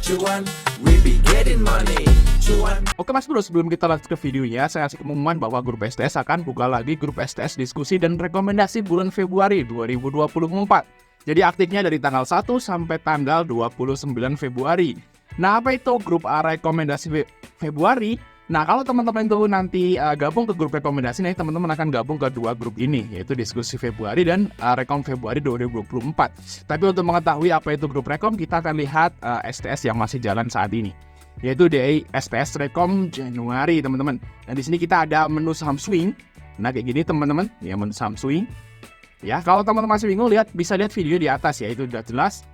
cuan, we be getting money. Cuan. Oke Mas Bro, sebelum kita lanjut ke videonya, saya kasih pengumuman bahwa grup STS akan buka lagi grup STS diskusi dan rekomendasi bulan Februari 2024. Jadi aktifnya dari tanggal 1 sampai tanggal 29 Februari. Nah, apa itu grup rekomendasi Februari? Nah, kalau teman-teman itu nanti gabung ke grup rekomendasi, nih teman-teman akan gabung ke dua grup ini, yaitu diskusi Februari dan rekom Februari 2024. Tapi untuk mengetahui apa itu grup rekom, kita akan lihat STS yang masih jalan saat ini, yaitu di STS Rekom Januari, teman-teman. Dan di sini kita ada menu saham swing. Nah, kayak gini teman-teman, ya menu saham swing. Ya, kalau teman-teman masih bingung, bisa lihat video di atas ya, itu udah jelas.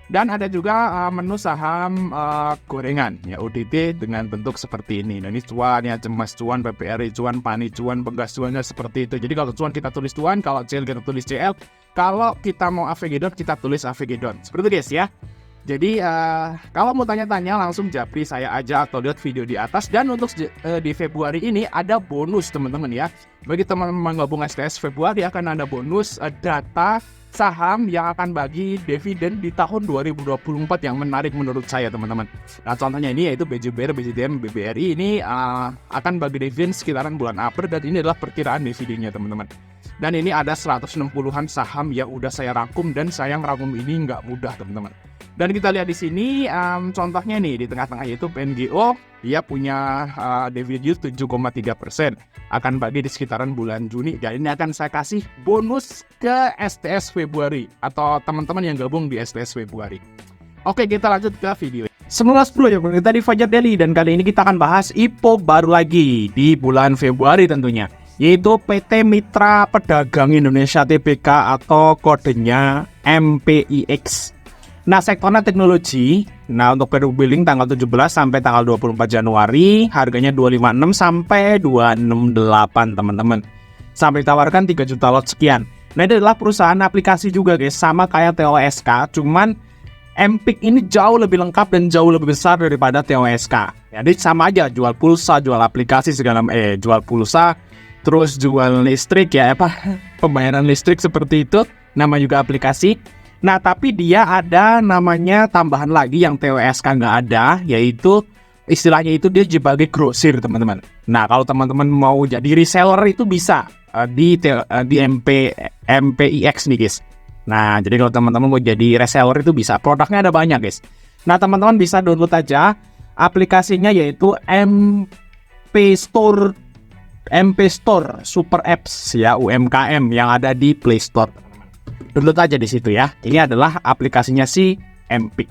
Dan ada juga menu saham gorengan, ya ODT dengan bentuk seperti ini. Nah, ini cuan, ya cemas cuan, PPRI cuan, PANI cuan, Penggas cuannya seperti itu. Jadi kalau cuan kita tulis cuan, kalau CL kita tulis CL, kalau kita mau AVG.dot kita tulis AVG.dot. Seperti itu guys ya. Jadi kalau mau tanya-tanya langsung japri saya aja atau lihat video di atas. Dan untuk di Februari ini ada bonus teman-teman ya. Bagi teman-teman gabung STS Februari akan ada bonus data saham yang akan bagi dividen di tahun 2024 yang menarik menurut saya teman-teman. Nah contohnya ini yaitu BJBR, BJDM, BBRI ini akan bagi dividen sekitaran bulan April dan ini adalah perkiraan dividennya teman-teman. Dan ini ada 160-an saham yang udah saya rangkum dan saya ngerangkum ini nggak mudah teman-teman. Dan kita lihat di sini contohnya nih di tengah-tengah yaitu PNGO dia punya dividen yield 7,3%, akan bagi di sekitaran bulan Juni. Dan ini akan saya kasih bonus ke STS Februari atau teman-teman yang gabung di STS Februari. Oke, kita lanjut ke video. Semoga 10 ya kita di Fajar Daily dan kali ini kita akan bahas IPO baru lagi di bulan Februari tentunya, yaitu PT Mitra Pedagang Indonesia Tbk atau kodenya MPIX. Nah, sektornya teknologi. Nah, untuk periode billing tanggal 17 sampai tanggal 24 Januari, harganya 256 sampai 268, teman-teman. Sampai ditawarkan 3 juta lot sekian. Nah, ini adalah perusahaan aplikasi juga, guys, sama kayak TOSK, cuman MPIX ini jauh lebih lengkap dan jauh lebih besar daripada TOSK. Jadi sama aja, jual pulsa, jual aplikasi segala jual pulsa, terus jual listrik ya, pembayaran listrik seperti itu, nama juga aplikasi. Nah, tapi dia ada namanya tambahan lagi yang TOSK nggak ada, yaitu istilahnya itu dia sebagai grosir, teman-teman. Nah, kalau teman-teman mau jadi reseller itu bisa di MPIX nih, guys. Nah, jadi kalau teman-teman mau jadi reseller itu bisa. Produknya ada banyak, guys. Nah, teman-teman bisa download aja aplikasinya yaitu MP Store Super Apps ya, UMKM yang ada di Play Store. Download aja di situ ya. Ini adalah aplikasinya si MPIX.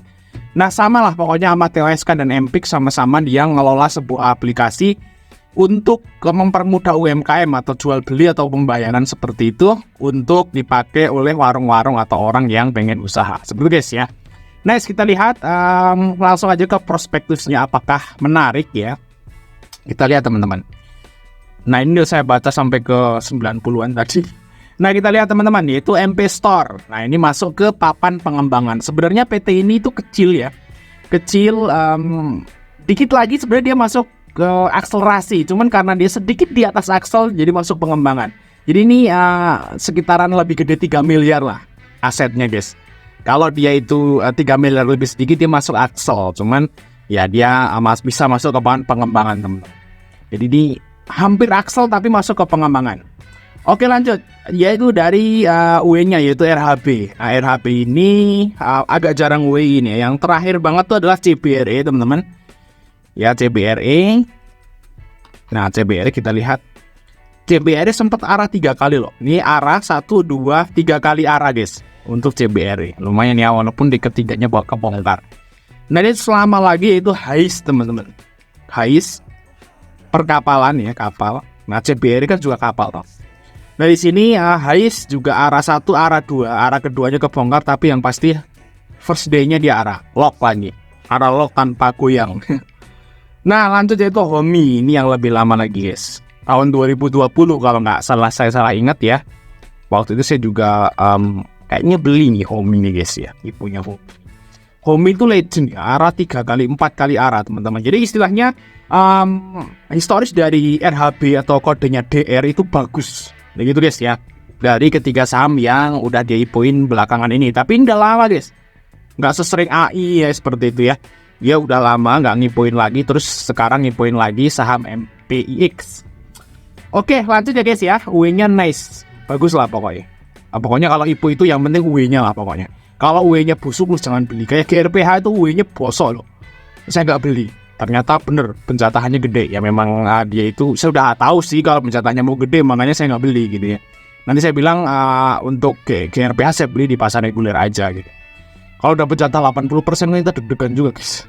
Nah, sama lah pokoknya sama TOSK dan MPIX, sama-sama dia ngelola sebuah aplikasi untuk mempermudah UMKM atau jual beli atau pembayaran seperti itu untuk dipakai oleh warung-warung atau orang yang pengen usaha. Seperti guys ya. Nice, kita lihat langsung aja ke prospektusnya apakah menarik ya. Kita lihat teman-teman. Nah, ini saya baca sampai ke 90-an tadi. Nah, kita lihat teman-teman, yaitu MP Store. Nah, ini masuk ke papan pengembangan. Sebenarnya PT ini itu kecil ya. Kecil, dikit lagi sebenarnya dia masuk ke akselerasi. Cuman karena dia sedikit di atas aksel, jadi masuk pengembangan. Jadi ini sekitaran lebih gede 3 miliar lah asetnya, guys. Kalau dia itu 3 miliar lebih sedikit, dia masuk aksel. Cuman ya dia bisa masuk ke pengembangan, teman-teman. Jadi ini hampir aksel tapi masuk ke pengembangan. Oke, lanjut, yaitu dari UE-nya yaitu RHB. Nah, RHB ini agak jarang UE ini. Yang terakhir banget tuh adalah CBRE, teman-teman. Ya, CBRE. Nah, CBRE kita lihat. CBRE sempat arah 3 kali loh. Ini arah 1, 2, 3 kali arah, guys. Untuk CBRE. Lumayan ya, walaupun di ketiganya bawa kebongkar. Nah, ini selama lagi itu HAIS, teman-teman. HAIS perkapalan ya, kapal. Nah, CBRE kan juga kapal toh. Nah, di sini HAIS juga arah 1, arah 2. Arah keduanya kebongkar, tapi yang pasti first day-nya dia arah lock lagi. Arah lock tanpa goyang. Nah, lanjut yaitu HOMI. Ini yang lebih lama lagi, guys. Tahun 2020 kalau nggak saya salah ingat ya. Waktu itu saya juga kayaknya beli nih HOMI nih, guys ya. Punya HOMI. HOMI itu legend ya. Arah 3 kali, 4 kali arah, teman-teman. Jadi istilahnya historis dari RHB atau kodenya DR itu bagus. Begitu guys ya. Dari ketiga saham yang udah di-IPO-in belakangan ini. Tapi ini udah lama guys. Nggak sesering AI ya seperti itu ya. Dia udah lama nggak ngipoin lagi, terus sekarang ngipoin lagi saham MPIX. Oke, lanjut ya guys ya. UE-nya nice, bagus lah pokoknya. Pokoknya kalau IPO itu yang penting UE-nya lah pokoknya. Kalau UE-nya busuk lu jangan beli. Kayak GRPH itu UE-nya bosok loh. Saya nggak beli. Ternyata bener penjatahannya gede. Ya memang dia itu saya udah tahu sih kalau penjatahannya mau gede, makanya saya nggak beli gitu ya. Nanti saya bilang untuk GRPH saya beli di pasar reguler aja gitu. Kalau udah penjatah 80% kita deg-degan juga guys.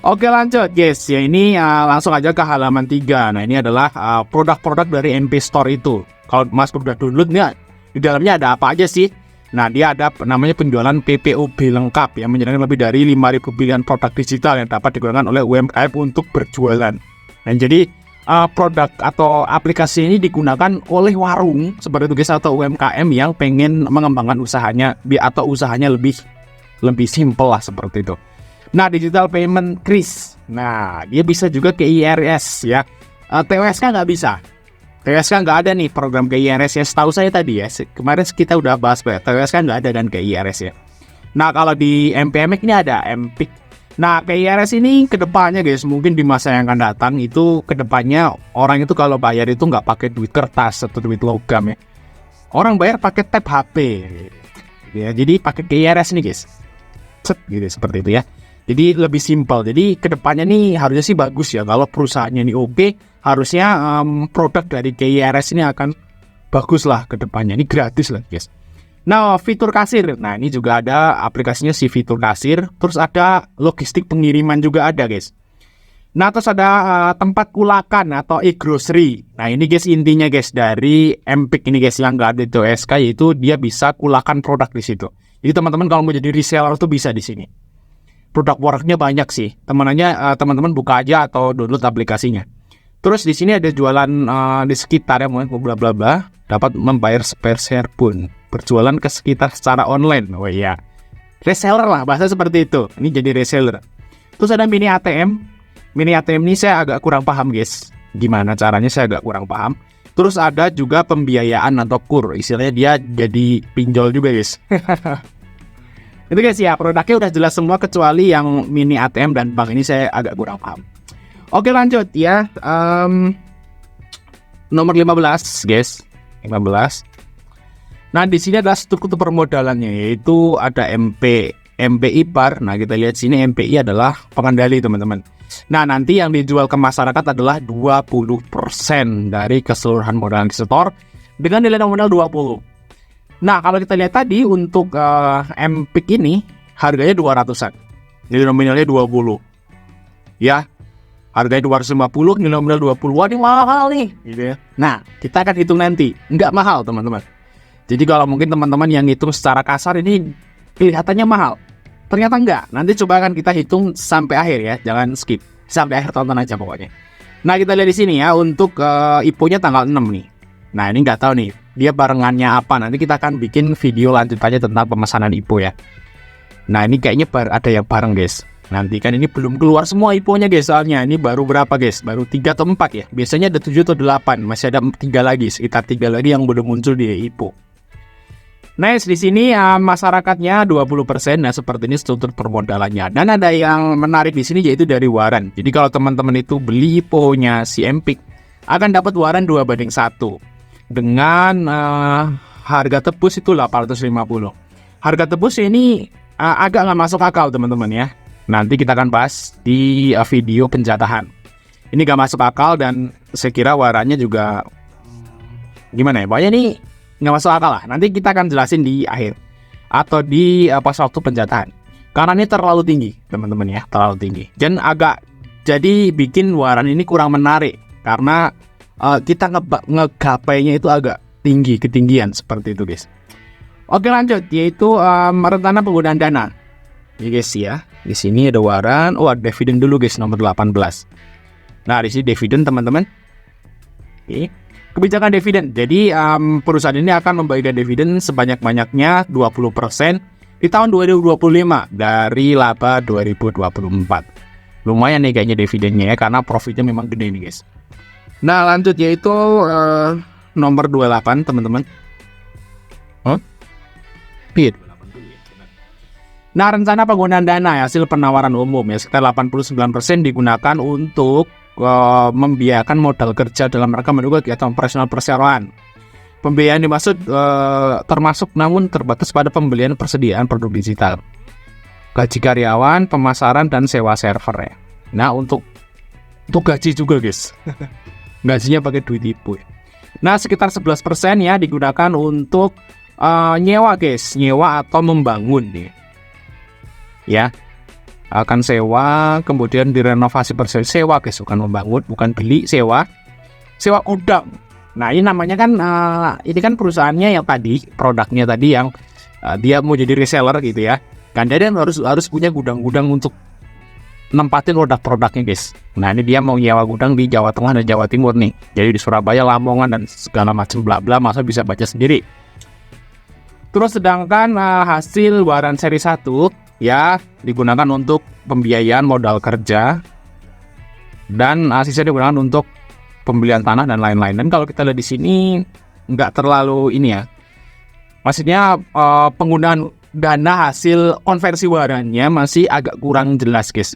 Oke lanjut guys, ya ini langsung aja ke halaman 3. Nah ini adalah produk-produk dari MP Store itu. Kalau Mas udah download nih, di dalamnya ada apa aja sih? Nah dia ada namanya penjualan PPOB lengkap yang menyediakan lebih dari 5.000 pilihan produk digital yang dapat digunakan oleh UMKM untuk berjualan. Dan jadi produk atau aplikasi ini digunakan oleh warung seperti itu guys, atau UMKM yang pengen mengembangkan usahanya atau usahanya lebih simpel lah seperti itu. Nah, digital payment KRIS. Nah, dia bisa juga ke IRS ya. TWSK nggak bisa. TWSK nggak ada nih program ke IRS ya. Setahu saya tadi ya. Kemarin kita udah bahas TWSK nggak ada dan ke IRS ya. Nah, kalau di MPMX ini ada MPIC. Nah, ke IRS ini kedepannya guys, mungkin di masa yang akan datang itu kedepannya orang itu kalau bayar itu nggak pakai duit kertas atau duit logam ya. Orang bayar pakai tap HP. Ya, jadi pakai ke IRS nih guys. Gitu seperti itu ya. Jadi lebih simpel. Jadi kedepannya nih harusnya sih bagus ya. Kalau perusahaannya ini oke, harusnya produk dari KIRS ini akan bagus lah kedepannya. Ini gratis lah guys. Nah fitur kasir. Nah ini juga ada aplikasinya si fitur kasir. Terus ada logistik pengiriman juga ada guys. Nah terus ada tempat kulakan atau e-grocery. Nah ini guys intinya guys dari MPIC ini guys yang nggak ada di OSK, yaitu dia bisa kulakan produk di situ. Jadi teman-teman kalau mau jadi reseller tuh bisa di sini. Produk worknya banyak sih. Teman-teman buka aja atau download aplikasinya. Terus di sini ada jualan di sekitar ya, bla bla bla. Dapat membayar sepeser pun. Berjualan ke sekitar secara online. Oh iya. Reseller lah, bahasa seperti itu. Ini jadi reseller. Terus ada mini ATM. Mini ATM ini saya agak kurang paham guys. Gimana caranya saya agak kurang paham. Terus ada juga pembiayaan atau KUR. Istilahnya dia jadi pinjol juga guys. Itu guys ya, produknya udah jelas semua kecuali yang mini ATM dan bank ini saya agak kurang paham. Oke lanjut ya. Nomor 15 guys. 15. Nah di sini adalah struktur permodalannya, yaitu ada MPI PAR. Nah kita lihat sini MPI adalah pengendali teman-teman. Nah nanti yang dijual ke masyarakat adalah 20% dari keseluruhan modal investor dengan nilai nominal 20. Nah kalau kita lihat tadi untuk MPIC ini harganya 200-an, nilai nominalnya 20. Ya, harganya 250, nilai nominal 20. Wah ini mahal nih gitu ya. Nah kita akan hitung nanti, nggak mahal teman-teman. Jadi kalau mungkin teman-teman yang hitung secara kasar ini kelihatannya mahal, ternyata enggak. Nanti coba akan kita hitung sampai akhir ya, jangan skip. Sampai akhir tonton aja pokoknya. Nah kita lihat di sini ya untuk IPO-nya tanggal 6 nih. Nah ini nggak tahu nih dia barengannya apa. Nanti kita akan bikin video lanjutannya tentang pemesanan IPO ya. Nah ini kayaknya ada yang bareng guys. Nanti kan ini belum keluar semua IPO-nya guys. Soalnya ini baru berapa guys? Baru 3 atau 4 ya. Biasanya ada 7 atau 8. Masih ada 3 lagi, sekitar 3 lagi yang belum muncul di IPO. Nice, di sini masyarakatnya 20%. Nah, seperti ini struktur permodalannya. Dan ada yang menarik di sini yaitu dari waran. Jadi kalau teman-teman itu beli IPO-nya si MPIC akan dapat waran 2/1 dengan harga tebus itu 850. Harga tebus ini agak nggak masuk akal teman-teman ya. Nanti kita akan bahas di video penjatahan. Ini nggak masuk akal dan saya kira warannya juga gimana ya? Pokoknya ini nggak masuk akal lah. Nanti kita akan jelasin di akhir atau di pas waktu penjatahan. Karena ini terlalu tinggi teman-teman ya, terlalu tinggi. Dan agak jadi bikin waran ini kurang menarik karena kita ngegapainya itu agak tinggi, ketinggian seperti itu guys. Oke lanjut, yaitu rencana penggunaan dana. Ini guys ya, di sini ada waran. Oh ada dividen dulu guys, nomor 18. Nah di sini dividen teman-teman. Oke. Kebijakan dividen. Jadi perusahaan ini akan membagikan dividen sebanyak-banyaknya 20% di tahun 2025 dari laba 2024. Lumayan nih kayaknya dividennya ya, karena profitnya memang gede nih guys. Nah lanjut yaitu nomor 28 teman-teman. Nah, rencana penggunaan dana hasil penawaran umum ya sekitar 89% digunakan untuk membiayakan modal kerja dalam rangka mendukung kegiatan operasional perseroan. Pembiayaan dimaksud termasuk namun terbatas pada pembelian persediaan produk digital, gaji karyawan, pemasaran, dan sewa server ya. Nah, untuk gaji juga guys. Gajinya pakai duit ibu ya. Nah, sekitar 11% ya digunakan untuk nyewa guys, nyewa atau membangun nih. Ya, akan sewa, kemudian direnovasi sewa guys, bukan membangun, bukan beli, sewa gudang. Nah, ini namanya kan ini kan perusahaannya yang tadi, produknya tadi yang dia mau jadi reseller gitu ya. Kan dia harus punya gudang-gudang untuk nempatin produk-produknya guys. Nah, ini dia mau nyewa gudang di Jawa Tengah dan Jawa Timur nih. Jadi di Surabaya, Lamongan, dan segala macam bla bla, masa bisa baca sendiri. Terus sedangkan hasil waran seri 1 ya digunakan untuk pembiayaan modal kerja, dan sisa digunakan untuk pembelian tanah dan lain-lain. Dan kalau kita lihat di sini nggak terlalu ini ya. Maksudnya penggunaan dana hasil konversi warannya masih agak kurang jelas guys.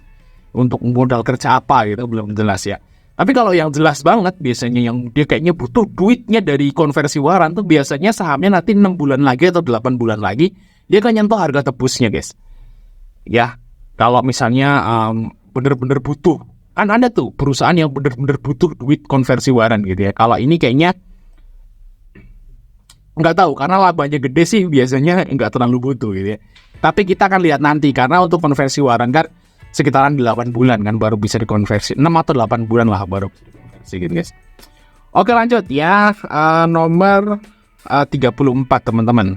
Untuk modal kerja apa gitu belum jelas ya. Tapi kalau yang jelas banget biasanya yang dia kayaknya butuh duitnya dari konversi waran tuh biasanya sahamnya nanti 6 bulan lagi atau 8 bulan lagi dia akan nyentuh harga tebusnya guys. Ya, kalau misalnya bener-bener butuh, kan ada tuh perusahaan yang bener-bener butuh duit konversi waran gitu ya. Kalau ini kayaknya nggak tahu, karena labanya gede sih biasanya nggak terlalu butuh gitu ya. Tapi kita akan lihat nanti, karena untuk konversi waran kan sekitaran 8 bulan kan baru bisa dikonversi, 6 atau 8 bulan lah baru bisa dikonversi gitu guys. Oke, lanjut ya, nomor 34 teman-teman.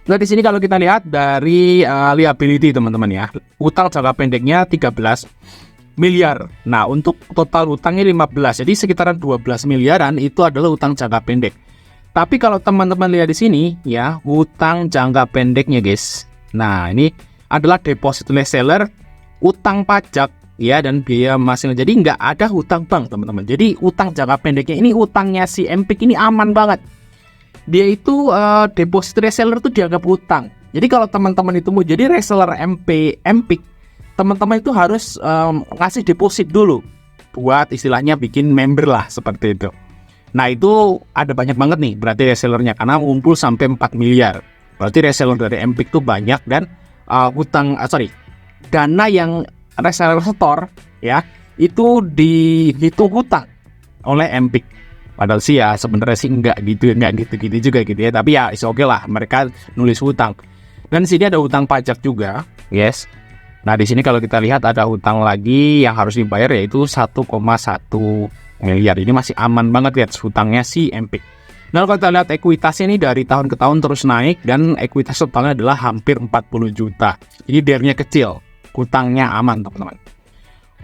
Nah, di sini kalau kita lihat dari liability teman-teman ya, utang jangka pendeknya 13 miliar. Nah, untuk total utangnya 15. Jadi sekitaran 12 miliaran itu adalah utang jangka pendek. Tapi kalau teman-teman lihat di sini ya, utang jangka pendeknya guys. Nah, ini adalah deposit reseller, utang pajak ya, dan biaya masing. Jadi nggak ada hutang bank teman-teman. Jadi utang jangka pendeknya ini, utangnya si Empik ini aman banget. Dia itu deposit reseller itu dianggap utang. Jadi kalau teman-teman itu mau jadi reseller Empik, teman-teman itu harus ngasih deposit dulu buat istilahnya bikin member lah seperti itu. Nah, itu ada banyak banget nih berarti resellernya, karena ngumpul sampai 4 miliar. Berarti reseller dari Empik itu banyak, dan dana yang reseller setor ya itu dihitung hutang oleh Empik. Padahal sih ya sebenarnya sih enggak gitu juga gitu ya. Tapi ya oke lah, mereka nulis hutang. Dan di sini ada hutang pajak juga, yes. Nah, di sini kalau kita lihat ada hutang lagi yang harus dibayar yaitu 1,1 miliar. Ini masih aman banget lihat hutangnya si Empik. Nah, kalau kita lihat ekuitasnya ini dari tahun ke tahun terus naik, dan ekuitas totalnya adalah hampir 40 juta. Jadi DER-nya kecil, hutangnya aman teman-teman.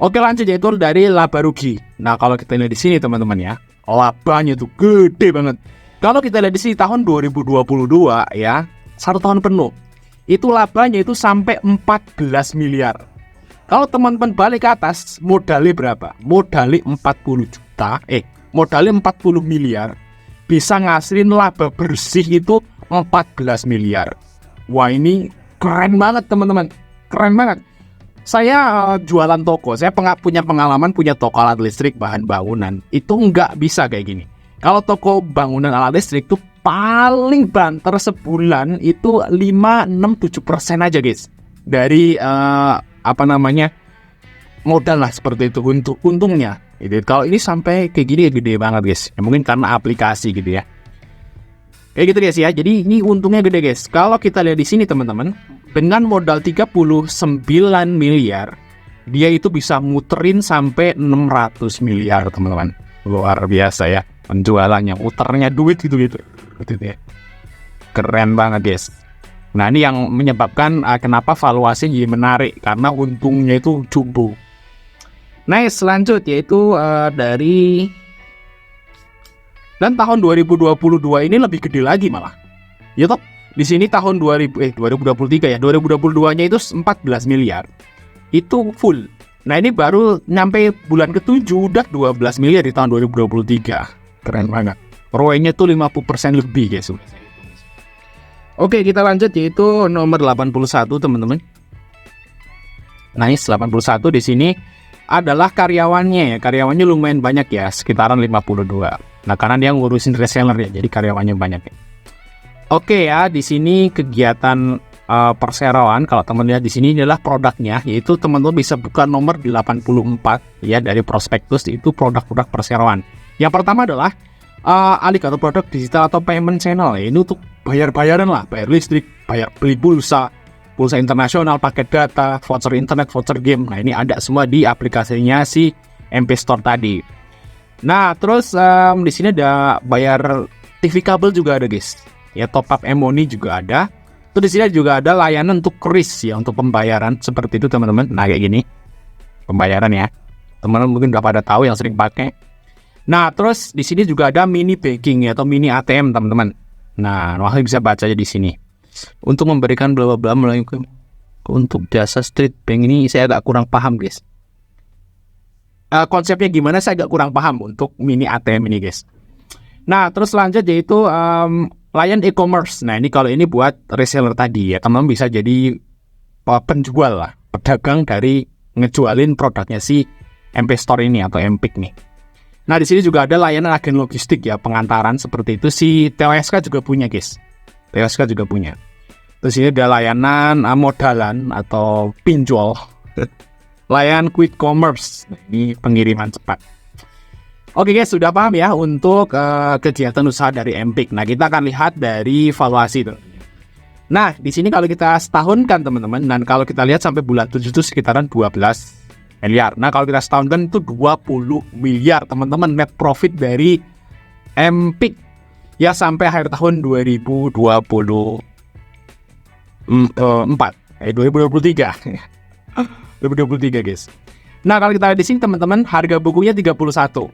Oke, lanjut yaitu dari laba rugi. Nah, kalau kita lihat di sini teman-teman ya, labanya tuh gede banget. Kalau kita lihat di sini tahun 2022 ya, 1 tahun penuh, itu labanya itu sampai 14 miliar. Kalau teman-teman balik ke atas, modalnya berapa? Modalnya 40 juta, modalnya 40 miliar. Bisa ngasilin laba bersih itu 14 miliar. Wah, ini keren banget teman-teman. Keren banget. Saya jualan toko, saya punya pengalaman punya toko alat listrik bahan bangunan. Itu nggak bisa kayak gini. Kalau toko bangunan alat listrik itu paling banter sebulan itu 5-6-7% aja guys. Dari modal lah seperti itu untuk untungnya. Kalau ini sampai kayak gini gede banget guys. Ya, mungkin karena aplikasi gitu ya. Kayak gitu guys ya. Jadi ini untungnya gede guys. Kalau kita lihat di sini teman-teman, dengan modal 39 miliar, dia itu bisa muterin sampai 600 miliar teman-teman. Luar biasa ya penjualannya, muternya duit gitu ya. Keren banget guys. Nah, ini yang menyebabkan kenapa valuasi jadi menarik, karena untungnya itu jumbo. Nice, lanjut yaitu dari, dan tahun 2022 ini lebih gede lagi malah. Ya toh, di sini tahun 2023 ya, 2022-nya itu 14 miliar. Itu full. Nah, ini baru nyampe bulan ke-7 udah 12 miliar di tahun 2023. Keren banget. ROE-nya tuh 50% lebih guys. Oke, kita lanjut yaitu nomor 81 teman-teman. Nice, 81 di sini adalah karyawannya ya. Karyawannya lumayan banyak ya, sekitaran 52. Nah, karena dia ngurusin reseller ya, jadi karyawannya banyak ya. Oke ya, di sini kegiatan perseroan, kalau teman lihat di sini adalah produknya, yaitu teman-teman bisa buka nomor di 84 ya dari prospektus, itu produk-produk perseroan. Yang pertama adalah alih-alih produk digital atau payment channel ya. Ini untuk bayar-bayaran lah, bayar listrik, bayar beli pulsa internasional, paket data, voucher internet, voucher game. Nah, ini ada semua di aplikasinya si MP Store tadi. Nah, terus di sini ada bayar TV kabel juga ada, guys. Ya, top up money juga ada. Terus di sini juga ada layanan untuk kris ya, untuk pembayaran seperti itu, teman-teman. Nah, kayak gini. Pembayaran ya. Teman-teman mungkin udah pada tahu yang sering pakai. Nah, terus di sini juga ada mini banking ya, atau mini ATM, teman-teman. Nah, makanya bisa baca aja di sini. Untuk memberikan bla bla bla melalui untuk jasa street bank ini saya agak kurang paham, guys. Konsepnya gimana saya agak kurang paham untuk mini ATM ini, guys. Nah, terus lanjut yaitu layan e-commerce. Nah, ini kalau ini buat reseller tadi ya, teman-teman bisa jadi penjual lah, pedagang dari ngejualin produknya si MP Store ini atau Empik nih. Nah, di sini juga ada layanan agen logistik ya, pengantaran seperti itu. Si TOSK juga punya, guys. TOSK juga punya. Terus ini ada layanan modalan atau pinjol. Layanan quick commerce. Nah, ini pengiriman cepat. Oke guys, sudah paham ya untuk kegiatan usaha dari Empik. Nah, kita akan lihat dari valuasi tuh. Nah, di sini kalau kita setahunkan teman-teman, dan kalau kita lihat sampai bulan 7 itu sekitaran 12 miliar. Nah, kalau kita setahunkan itu 20 miliar teman-teman net profit dari Empik. Ya, sampai akhir tahun 2024. 2023. 2023, guys. Nah, kalau kita lihat di sini teman-teman, harga bukunya 31.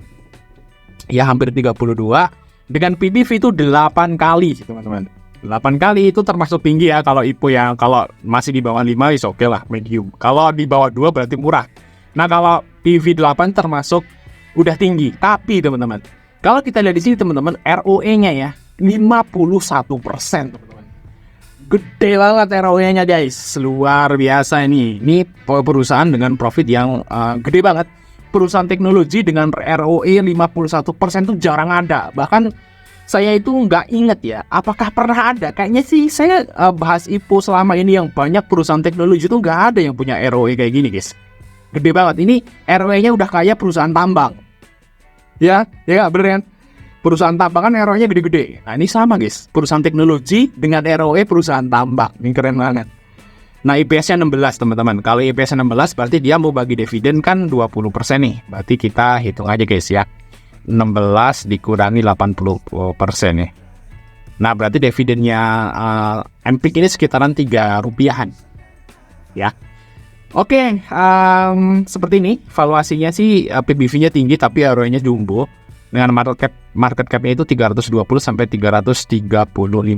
Ya, hampir 32. Dengan PBV itu 8 kali, teman-teman. 8 kali itu termasuk tinggi ya kalau IPO yang kalau masih di bawah 5 is oke lah, medium. Kalau di bawah 2 berarti murah. Nah, kalau PBV 8 termasuk udah tinggi. Tapi, teman-teman, kalau kita lihat di sini teman-teman, ROE-nya ya 51%, teman-teman. Gede banget ROE-nya, guys. Luar biasa ini. Ini perusahaan dengan profit yang gede banget. Perusahaan teknologi dengan ROE 51% itu jarang ada. Bahkan saya itu nggak inget ya, apakah pernah ada. Kayaknya sih saya bahas IPO selama ini yang banyak perusahaan teknologi itu nggak ada yang punya ROE kayak gini, guys. Gede banget. Ini ROE-nya udah kayak perusahaan tambang. Ya bener kan? Perusahaan tambang kan ROE-nya gede-gede. Nah, ini sama, guys. Perusahaan teknologi dengan ROE perusahaan tambang. Ini keren banget. Nah, IPS-nya 16, teman-teman. Kalau IPS-nya 16 berarti dia mau bagi dividen kan 20% nih. Berarti kita hitung aja, guys ya. 16 dikurangi 80% nih. Nah, berarti dividennya Empik ini sekitaran 3 rupiahan. Ya. Oke, seperti ini. Valuasinya sih PBV-nya tinggi tapi ROE-nya jumbo. Dengan market cap-nya itu 320 sampai 335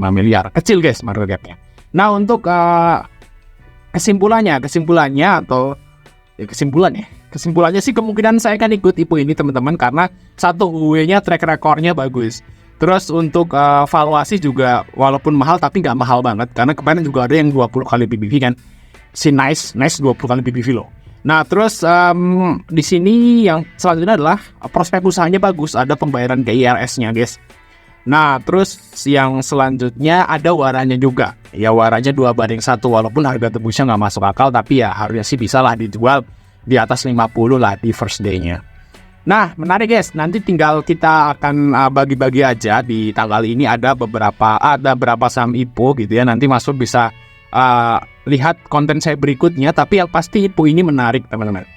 miliar. Kecil, guys, market cap-nya. Nah, untuk kesimpulannya sih kemungkinan saya akan ikut IPO ini, teman-teman, karena satu UE-nya track record-nya bagus. Terus untuk valuasi juga walaupun mahal tapi nggak mahal banget, karena kemarin juga ada yang 20 kali PBV kan. Si Nice 20 kali PBV loh. Nah, terus di sini yang selanjutnya adalah prospek usahanya bagus, ada pembayaran KIRS-nya, guys. Nah, terus yang selanjutnya ada waranya juga. Ya, waranya 2:1, walaupun harga tembusnya nggak masuk akal, tapi ya harusnya sih bisa lah dijual di atas 50 lah di first day-nya. Nah, menarik, guys. Nanti tinggal kita akan bagi-bagi aja di tanggal ini. Ada beberapa saham IPO gitu ya. Nanti masuk bisa lihat konten saya berikutnya. Tapi yang pasti IPO ini menarik, teman-teman.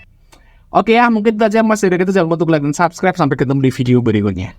Oke ya, mungkin itu aja. Mas dari itu jangan lupa untuk like dan subscribe. Sampai ketemu di video berikutnya.